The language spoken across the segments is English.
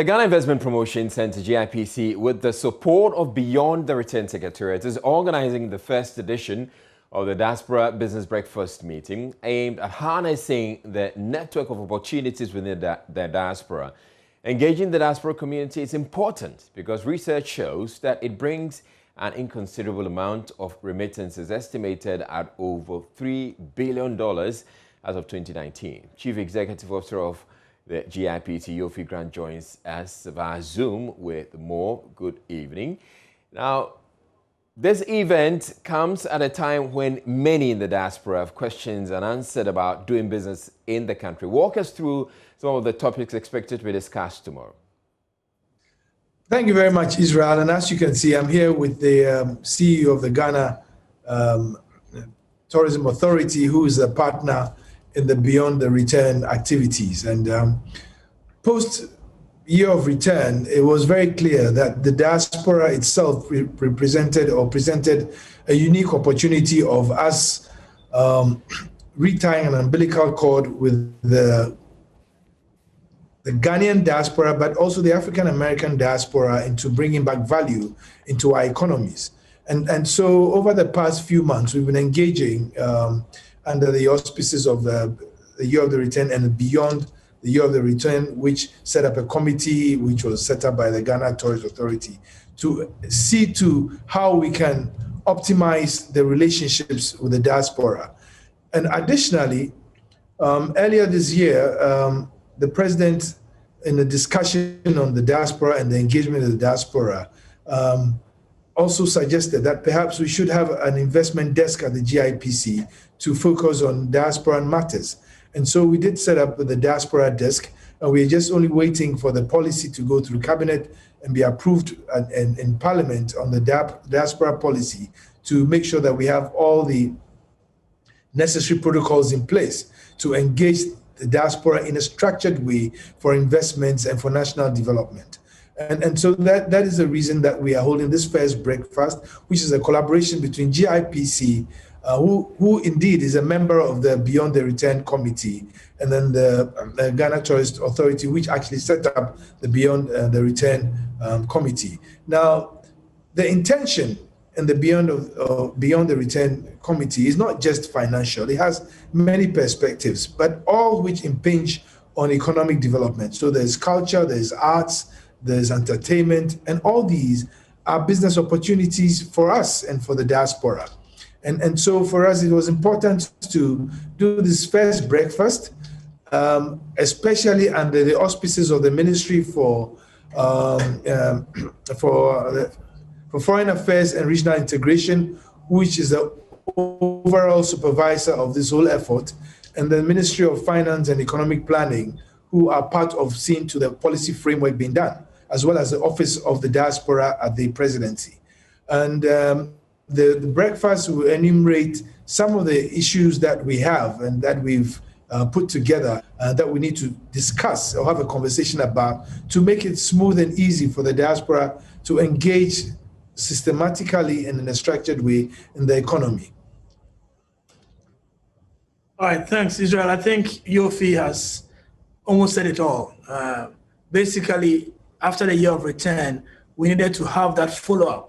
The Ghana Investment Promotion Center, GIPC, with the support of Beyond the Return Secretariat, is organizing the first edition of the Diaspora Business Breakfast meeting aimed at harnessing the network of opportunities within the diaspora. Engaging the diaspora community is important because research shows that it brings an inconsiderable amount of remittances, estimated at over $3 billion as of 2019. Chief Executive Officer of the GIPC, Yofi Grant, joins us via Zoom with more. Good evening. Now, this event comes at a time when many in the diaspora have questions unanswered about doing business in the country. Walk us through some of the topics expected to be discussed tomorrow. Thank you very much, Israel. And as you can see, I'm here with the CEO of the Ghana Tourism Authority, who is a partner in the Beyond the Return activities. And post year of return, it was very clear that the diaspora itself presented a unique opportunity of us retying an umbilical cord with the Ghanaian diaspora, but also the African American diaspora, into bringing back value into our economies. And so over the past few months, we've been engaging under the auspices of the Year of the Return and Beyond the Year of the Return, which set up a committee which was set up by the Ghana Tourism Authority to see to how we can optimize the relationships with the diaspora. And additionally, earlier this year, the president, in a discussion on the diaspora and the engagement of the diaspora, also suggested that perhaps we should have an investment desk at the GIPC to focus on diaspora matters. And so we did set up the diaspora desk, and we're just only waiting for the policy to go through cabinet and be approved in parliament on the diaspora policy to make sure that we have all the necessary protocols in place to engage the diaspora in a structured way for investments and for national development. And so that is the reason that we are holding this first breakfast, which is a collaboration between GIPC, who indeed is a member of the Beyond the Return Committee, and then the Ghana Tourist Authority, which actually set up the Beyond the Return Committee. Now, the intention in the Beyond the Return Committee is not just financial. It has many perspectives, but all which impinge on economic development. So there's culture, there's arts, there's entertainment, and all these are business opportunities for us and for the diaspora. And so for us, it was important to do this first breakfast, especially under the auspices of the Ministry for Foreign Affairs and Regional Integration, which is the overall supervisor of this whole effort, and the Ministry of Finance and Economic Planning, who are part of seeing to the policy framework being done, as well as the Office of the Diaspora at the Presidency. And the breakfast will enumerate some of the issues that we have and that we've put together that we need to discuss or have a conversation about to make it smooth and easy for the diaspora to engage systematically and in a structured way in the economy. All right, thanks, Israel. I think Yofi has almost said it all. Basically, after the year of return, we needed to have that follow-up.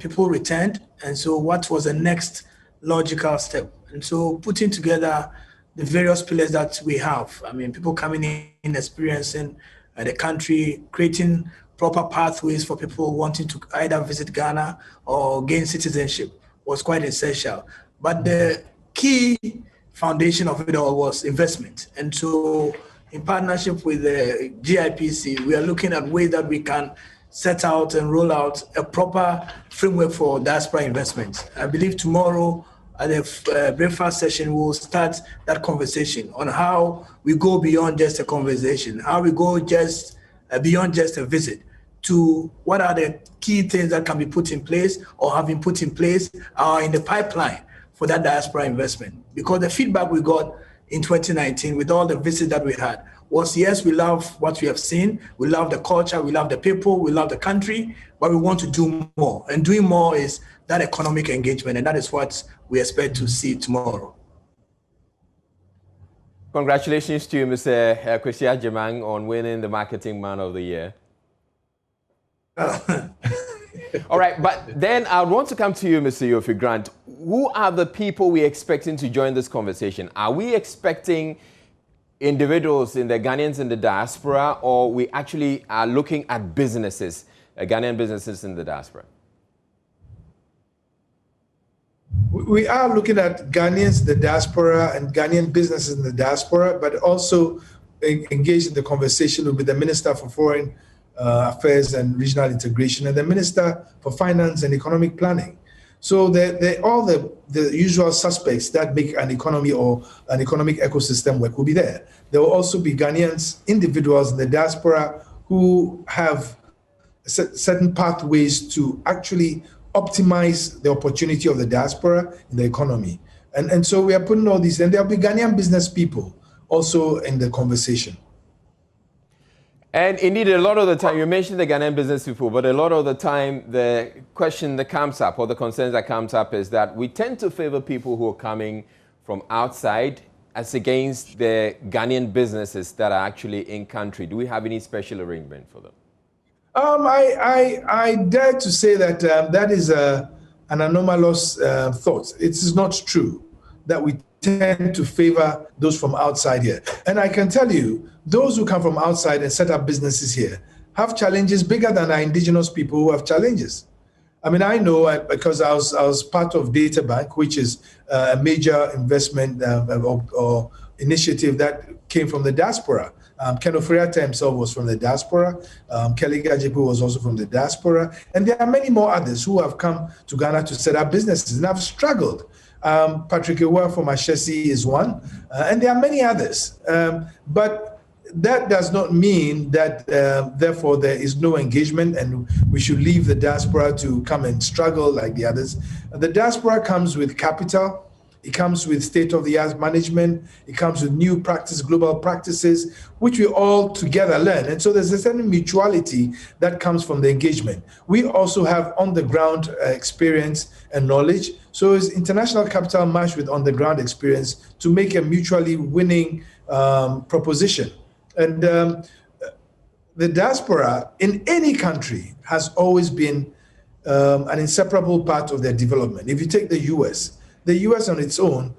People returned, and so what was the next logical step? And so putting together the various pillars that we have, people coming in, experiencing the country, creating proper pathways for people wanting to either visit Ghana or gain citizenship was quite essential. But the key foundation of it all was investment. And so in partnership with the GIPC, we are looking at ways that we can set out and roll out a proper framework for diaspora investments. I believe tomorrow at the breakfast session, we'll start that conversation on how we go beyond just a conversation, how we go just beyond just a visit, to what are the key things that can be put in place or have been put in place or in the pipeline for that diaspora investment. Because the feedback we got in 2019 with all the visits that we had was, yes, we love what we have seen, we love the culture, we love the people, we love the country, but we want to do more. And doing more is that economic engagement, and that is what we expect to see tomorrow. Congratulations to you, Mr. Kwesi Agyemang, on winning the Marketing Man of the Year. All right, but then I want to come to you, Mr. Yofi Grant. Who are the people we're expecting to join this conversation? Are we expecting individuals in the Ghanaians in the diaspora, or we actually are looking at businesses, Ghanaian businesses in the diaspora? We are looking at Ghanaians in the diaspora and Ghanaian businesses in the diaspora, but also engaged in the conversation with the Minister for Foreign Affairs and Regional Integration and the Minister for Finance and Economic Planning. So all the usual suspects that make an economy or an economic ecosystem work will be there. There will also be Ghanaians, individuals in the diaspora who have certain pathways to actually optimize the opportunity of the diaspora in the economy. And so we are putting all these, and there'll be Ghanaian business people also in the conversation. And indeed, a lot of the time, you mentioned the Ghanaian business people, but a lot of the time, the question that comes up or the concerns that comes up is that we tend to favor people who are coming from outside as against the Ghanaian businesses that are actually in country. Do we have any special arrangement for them? I dare to say that that is an anomalous thought. It is not true that we tend to favor those from outside here. And I can tell you, those who come from outside and set up businesses here have challenges bigger than our indigenous people who have challenges. I mean, I know because I was part of Data Bank, which is a major investment or initiative that came from the diaspora. Ken Ofriatta himself was from the diaspora. Kelly Gajipu was also from the diaspora. And there are many more others who have come to Ghana to set up businesses and have struggled. Patrick Ewa from Ashesi is one, and there are many others. But that does not mean that, therefore, there is no engagement and we should leave the diaspora to come and struggle like the others. The diaspora comes with capital. It comes with state-of-the-art management. It comes with new practice, global practices, which we all together learn. And so there's a certain mutuality that comes from the engagement. We also have on-the-ground experience and knowledge. So it's international capital matched with on-the-ground experience to make a mutually winning proposition. And the diaspora in any country has always been an inseparable part of their development. If you take the US on its own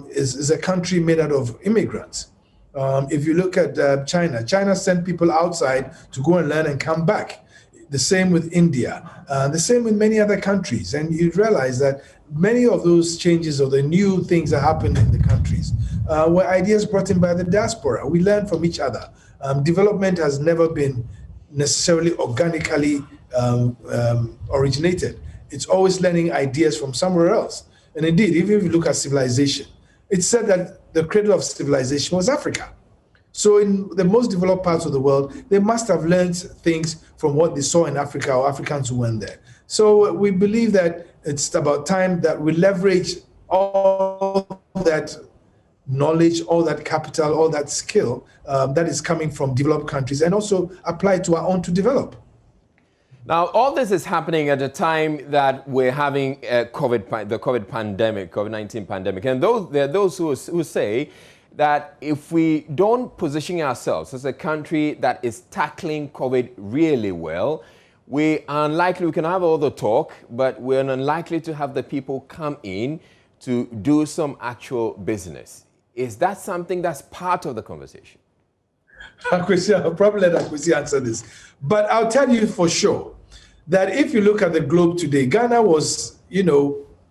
is a country made out of immigrants. If you look at China sent people outside to go and learn and come back. The same with India, the same with many other countries. And you realize that many of those changes or the new things that happen in the countries were ideas brought in by the diaspora. We learn from each other. Development has never been necessarily organically originated. It's always learning ideas from somewhere else. And indeed, even if you look at civilization, it's said that the cradle of civilization was Africa. So in the most developed parts of the world, they must have learned things from what they saw in Africa or Africans who went there. So we believe that it's about time that we leverage all that knowledge, all that capital, all that skill that is coming from developed countries and also apply it to our own to develop. Now, all this is happening at a time that we're having the COVID-19 pandemic. And there are those who say that if we don't position ourselves as a country that is tackling COVID really well, we can have all the talk, but we're unlikely to have the people come in to do some actual business. Is that something that's part of the conversation? I'll probably let Akwesi answer this. But I'll tell you for sure that if you look at the globe today, Ghana was,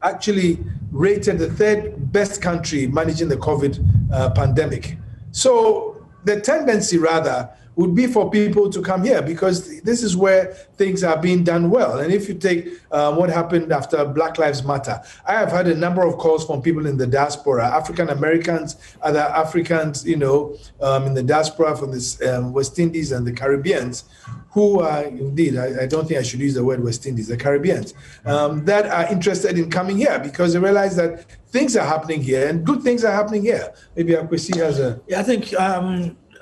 actually rated the third best country managing the COVID pandemic. So the tendency rather would be for people to come here because this is where things are being done well. And if you take what happened after Black Lives Matter, I have had a number of calls from people in the diaspora, African Americans, other Africans, in the diaspora from this West Indies and the Caribbeans, who are indeed, I don't think I should use the word West Indies, the Caribbeans, that are interested in coming here because they realize that things are happening here and good things are happening here. Maybe Akwesi has a... Yeah, I think,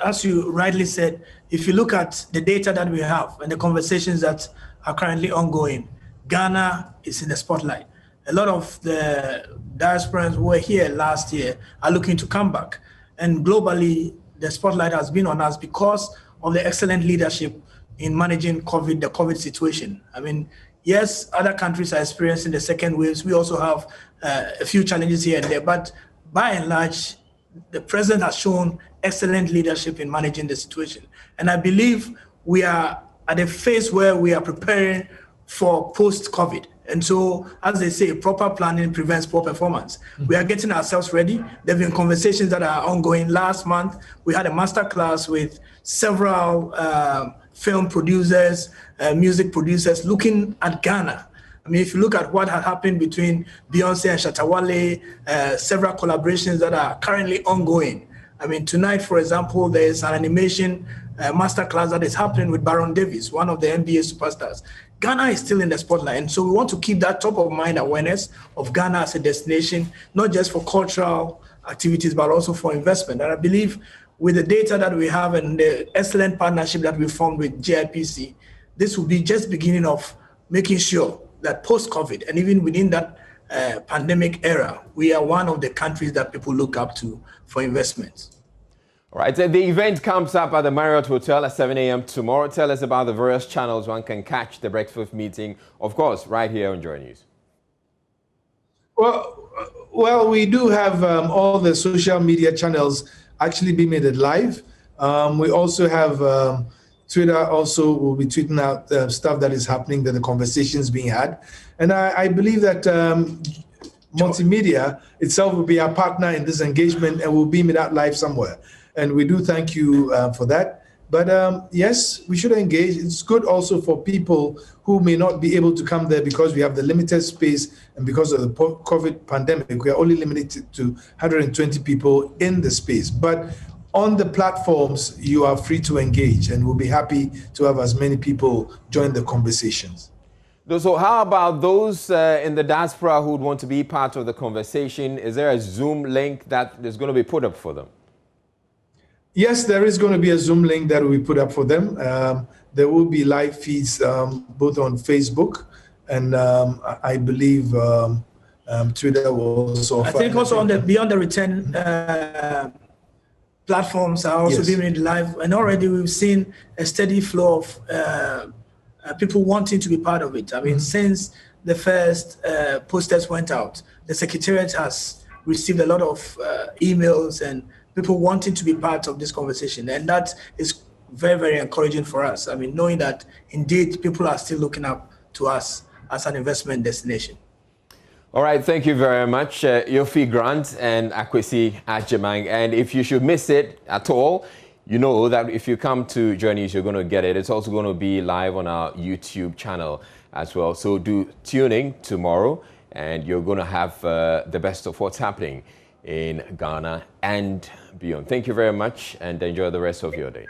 as you rightly said, if you look at the data that we have and the conversations that are currently ongoing, Ghana is in the spotlight. A lot of the diasporans who were here last year are looking to come back. And globally, the spotlight has been on us because of the excellent leadership in managing the COVID situation. I mean, yes, other countries are experiencing the second waves. We also have a few challenges here and there, but by and large, the president has shown excellent leadership in managing the situation. And I believe we are at a phase where we are preparing for post-COVID. And so, as they say, proper planning prevents poor performance. We are getting ourselves ready. There have been conversations that are ongoing. Last month, we had a master class with several film producers, music producers looking at Ghana. I mean, if you look at what had happened between Beyonce and Shatta Wale, several collaborations that are currently ongoing. I mean, tonight, for example, there's an animation masterclass that is happening with Baron Davis, one of the NBA superstars. Ghana is still in the spotlight, and so we want to keep that top of mind awareness of Ghana as a destination, not just for cultural activities, but also for investment. And I believe with the data that we have and the excellent partnership that we formed with GIPC, this will be just beginning of making sure that post-COVID, and even within that pandemic era, we are one of the countries that people look up to for investments. All right, the event comes up at the Marriott Hotel at 7 a.m. tomorrow. Tell us about the various channels one can catch the breakfast meeting, of course, right here on JoyNews. Well, we do have all the social media channels actually being made it live. We also have Twitter also will be tweeting out stuff that is happening, that the conversations being had. And I believe that multimedia itself will be our partner in this engagement and will beam it out live somewhere. And we do thank you for that. But yes, we should engage. It's good also for people who may not be able to come there because we have the limited space and because of the COVID pandemic, we are only limited to 120 people in the space. But on the platforms, you are free to engage, and we'll be happy to have as many people join the conversations. So how about those in the diaspora who would want to be part of the conversation? Is there a Zoom link that is going to be put up for them? Yes, there is going to be a Zoom link that will be put up for them. There will be live feeds both on Facebook and I believe Twitter will also. I think also on the Beyond the Return platforms are also being made live, and already we've seen a steady flow of people wanting to be part of it. I mean, since the first posters went out, the Secretariat has received a lot of emails and people wanting to be part of this conversation. And that is very, very encouraging for us. I mean, knowing that indeed people are still looking up to us as an investment destination. All right, thank you very much, Yofi Grant and Akwesi Ajamang. And if you should miss it at all, you know that if you come to JoyNews, you're going to get it. It's also going to be live on our YouTube channel as well. So do tune in tomorrow, and you're going to have the best of what's happening in Ghana and beyond. Thank you very much, and enjoy the rest of your day.